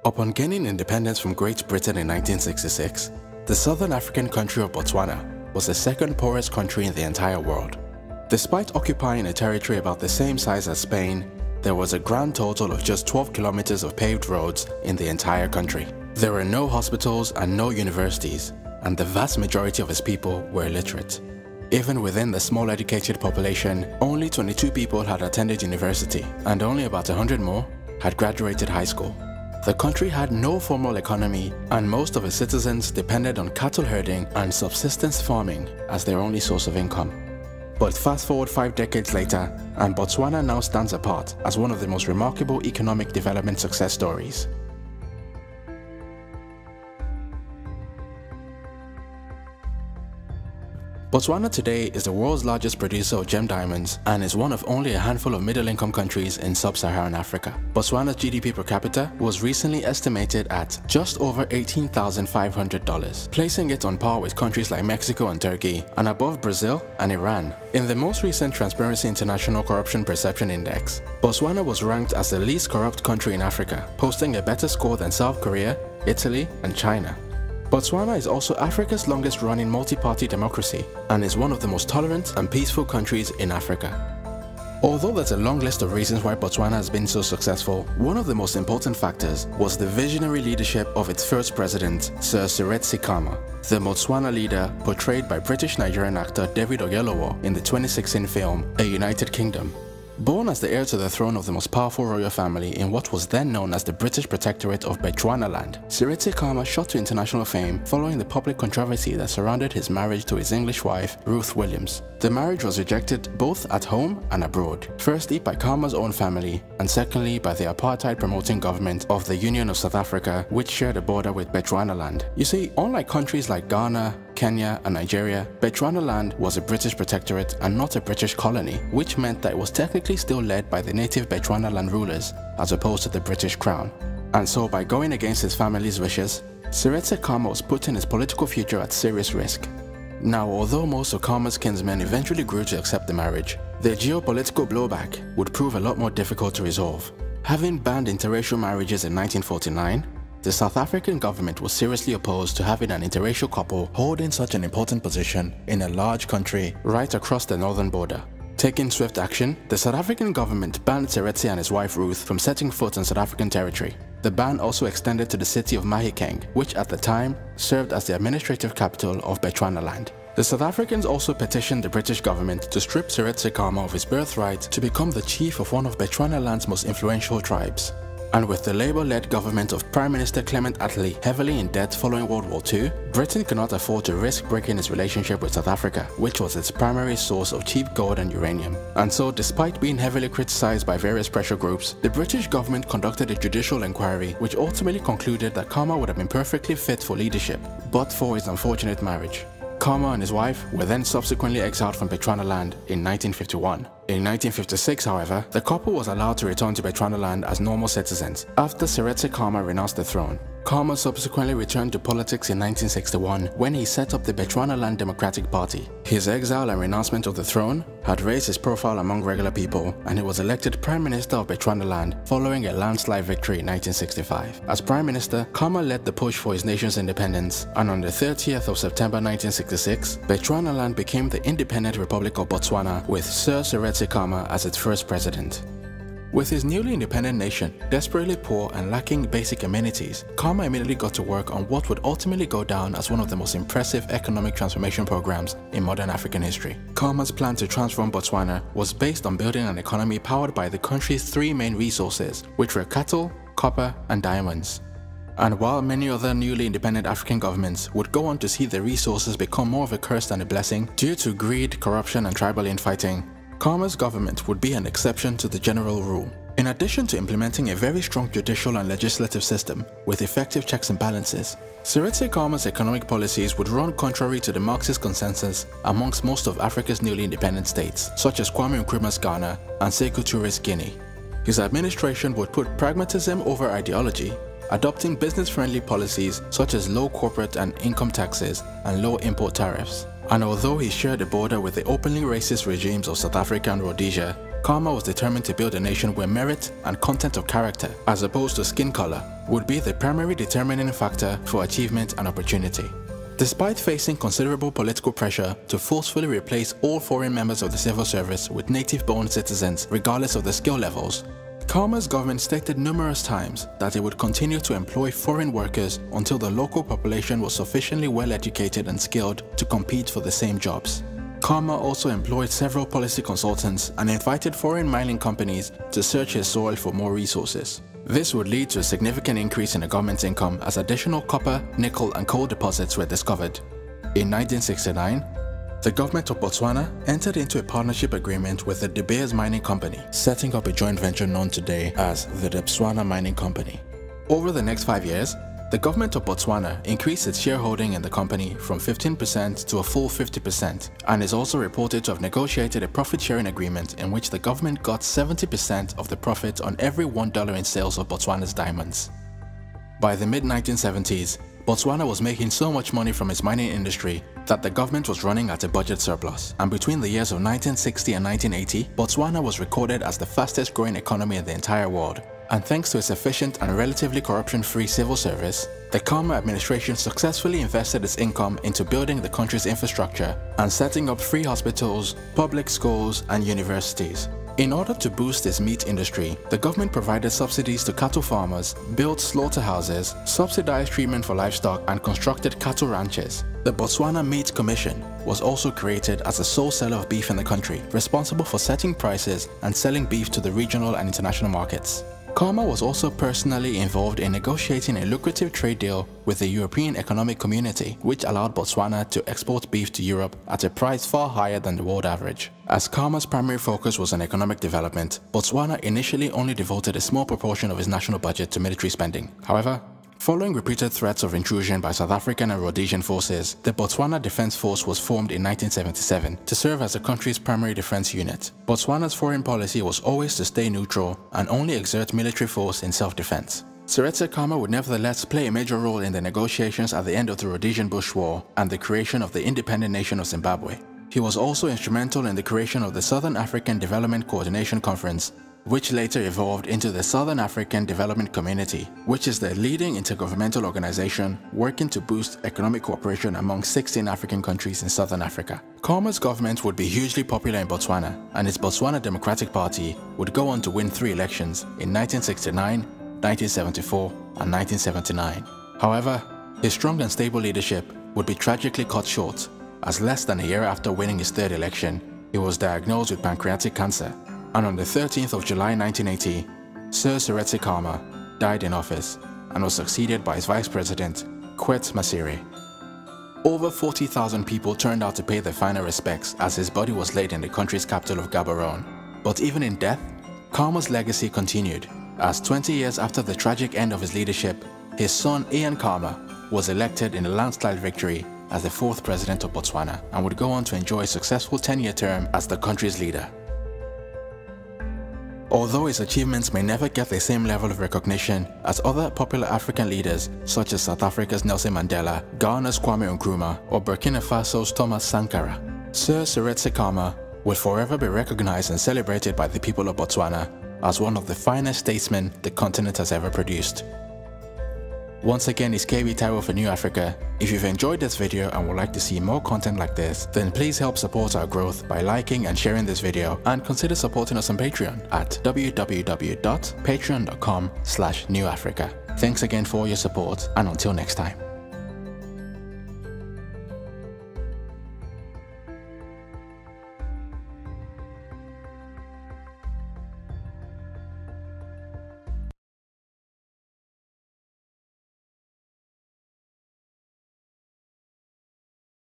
Upon gaining independence from Great Britain in 1966, the southern African country of Botswana was the second poorest country in the entire world. Despite occupying a territory about the same size as Spain, there was a grand total of just 12 kilometers of paved roads in the entire country. There were no hospitals and no universities, and the vast majority of its people were illiterate. Even within the small educated population, only 22 people had attended university, and only about 100 more had graduated high school. The country had no formal economy, and most of its citizens depended on cattle herding and subsistence farming as their only source of income. But fast forward 5 decades later, and Botswana now stands apart as one of the most remarkable economic development success stories. Botswana today is the world's largest producer of gem diamonds and is one of only a handful of middle-income countries in sub-Saharan Africa. Botswana's GDP per capita was recently estimated at just over $18,500, placing it on par with countries like Mexico and Turkey, and above Brazil and Iran. In the most recent Transparency International Corruption Perception Index, Botswana was ranked as the least corrupt country in Africa, posting a better score than South Korea, Italy, and China. Botswana is also Africa's longest-running multi-party democracy and is one of the most tolerant and peaceful countries in Africa. Although there's a long list of reasons why Botswana has been so successful, one of the most important factors was the visionary leadership of its first president, Sir Seretse Khama, the Botswana leader portrayed by British-Nigerian actor David Oyelowo in the 2016 film A United Kingdom. Born as the heir to the throne of the most powerful royal family in what was then known as the British Protectorate of Bechuanaland, Seretse Khama shot to international fame following the public controversy that surrounded his marriage to his English wife, Ruth Williams. The marriage was rejected both at home and abroad, firstly by Khama's own family, and secondly by the apartheid-promoting government of the Union of South Africa, which shared a border with Bechuanaland. You see, unlike countries like Ghana, Kenya, and Nigeria, Bechuanaland was a British protectorate and not a British colony, which meant that it was technically still led by the native Bechuanaland rulers as opposed to the British Crown. And so by going against his family's wishes, Seretse Khama was putting his political future at serious risk. Now, although most of Khama's kinsmen eventually grew to accept the marriage, the geopolitical blowback would prove a lot more difficult to resolve. Having banned interracial marriages in 1949, the South African government was seriously opposed to having an interracial couple holding such an important position in a large country right across the northern border. Taking swift action, the South African government banned Seretse and his wife Ruth from setting foot on South African territory. The ban also extended to the city of Mahikeng, which at the time served as the administrative capital of Bechuanaland. The South Africans also petitioned the British government to strip Seretse Khama of his birthright to become the chief of one of Bechuanaland's most influential tribes. And with the Labour-led government of Prime Minister Clement Attlee heavily in debt following World War II, Britain could not afford to risk breaking its relationship with South Africa, which was its primary source of cheap gold and uranium. And so, despite being heavily criticised by various pressure groups, the British government conducted a judicial inquiry which ultimately concluded that Khama would have been perfectly fit for leadership, but for his unfortunate marriage. Khama and his wife were then subsequently exiled from Bechuanaland in 1951. In 1956, however, the couple was allowed to return to Bechuanaland as normal citizens after Seretse Khama renounced the throne. Khama subsequently returned to politics in 1961 when he set up the Bechuanaland Democratic Party. His exile and renouncement of the throne had raised his profile among regular people, and he was elected Prime Minister of Bechuanaland following a landslide victory in 1965. As Prime Minister, Khama led the push for his nation's independence, and on the 30th of September 1966, Bechuanaland became the independent Republic of Botswana with Sir Seretse Khama as its first president. With his newly independent nation desperately poor and lacking basic amenities, Khama immediately got to work on what would ultimately go down as one of the most impressive economic transformation programs in modern African history. Khama's plan to transform Botswana was based on building an economy powered by the country's three main resources, which were cattle, copper, and diamonds. And while many other newly independent African governments would go on to see the resources become more of a curse than a blessing due to greed, corruption, and tribal infighting, Khama's government would be an exception to the general rule. In addition to implementing a very strong judicial and legislative system with effective checks and balances, Seretse Khama's economic policies would run contrary to the Marxist consensus amongst most of Africa's newly independent states, such as Kwame Nkrumah's Ghana and Sekou Touré's Guinea. His administration would put pragmatism over ideology, adopting business-friendly policies such as low corporate and income taxes and low import tariffs. And although he shared a border with the openly racist regimes of South Africa and Rhodesia, Khama was determined to build a nation where merit and content of character, as opposed to skin color, would be the primary determining factor for achievement and opportunity. Despite facing considerable political pressure to forcefully replace all foreign members of the civil service with native-born citizens regardless of their skill levels, Khama's government stated numerous times that it would continue to employ foreign workers until the local population was sufficiently well educated and skilled to compete for the same jobs. Khama also employed several policy consultants and invited foreign mining companies to search his soil for more resources. This would lead to a significant increase in the government's income as additional copper, nickel and coal deposits were discovered. In 1969, the government of Botswana entered into a partnership agreement with the De Beers Mining Company, setting up a joint venture known today as the Botswana Mining Company. Over the next 5 years, the government of Botswana increased its shareholding in the company from 15% to a full 50% and is also reported to have negotiated a profit-sharing agreement in which the government got 70% of the profit on every $1 in sales of Botswana's diamonds. By the mid-1970s, Botswana was making so much money from its mining industry that the government was running at a budget surplus, and between the years of 1960 and 1980, Botswana was recorded as the fastest growing economy in the entire world. And thanks to its efficient and relatively corruption-free civil service, the Khama administration successfully invested its income into building the country's infrastructure and setting up free hospitals, public schools, and universities. In order to boost its meat industry, the government provided subsidies to cattle farmers, built slaughterhouses, subsidized treatment for livestock, and constructed cattle ranches. The Botswana Meat Commission was also created as the sole seller of beef in the country, responsible for setting prices and selling beef to the regional and international markets. Khama was also personally involved in negotiating a lucrative trade deal with the European Economic Community, which allowed Botswana to export beef to Europe at a price far higher than the world average. As Khama's primary focus was on economic development, Botswana initially only devoted a small proportion of its national budget to military spending. However, following repeated threats of intrusion by South African and Rhodesian forces, the Botswana Defence Force was formed in 1977 to serve as the country's primary defence unit. Botswana's foreign policy was always to stay neutral and only exert military force in self-defence. Seretse Khama would nevertheless play a major role in the negotiations at the end of the Rhodesian Bush War and the creation of the independent nation of Zimbabwe. He was also instrumental in the creation of the Southern African Development Coordination Conference, which later evolved into the Southern African Development Community, which is the leading intergovernmental organization working to boost economic cooperation among 16 African countries in Southern Africa. Khama's government would be hugely popular in Botswana, and its Botswana Democratic Party would go on to win 3 elections in 1969, 1974, and 1979. However, his strong and stable leadership would be tragically cut short, as less than a year after winning his 3rd election, he was diagnosed with pancreatic cancer. And on the 13th of July 1980, Sir Seretse Khama died in office and was succeeded by his vice president, Kwet Masiri. Over 40,000 people turned out to pay their final respects as his body was laid in the country's capital of Gaborone. But even in death, Khama's legacy continued, as 20 years after the tragic end of his leadership, his son Ian Khama was elected in a landslide victory as the 4th president of Botswana and would go on to enjoy a successful 10-year term as the country's leader. Although his achievements may never get the same level of recognition as other popular African leaders such as South Africa's Nelson Mandela, Ghana's Kwame Nkrumah, or Burkina Faso's Thomas Sankara, Sir Seretse Khama will forever be recognized and celebrated by the people of Botswana as one of the finest statesmen the continent has ever produced. Once again, it's KB Taiwo for New Africa. If you've enjoyed this video and would like to see more content like this, then please help support our growth by liking and sharing this video, and consider supporting us on Patreon at www.patreon.com/newafrica. Thanks again for all your support, and until next time.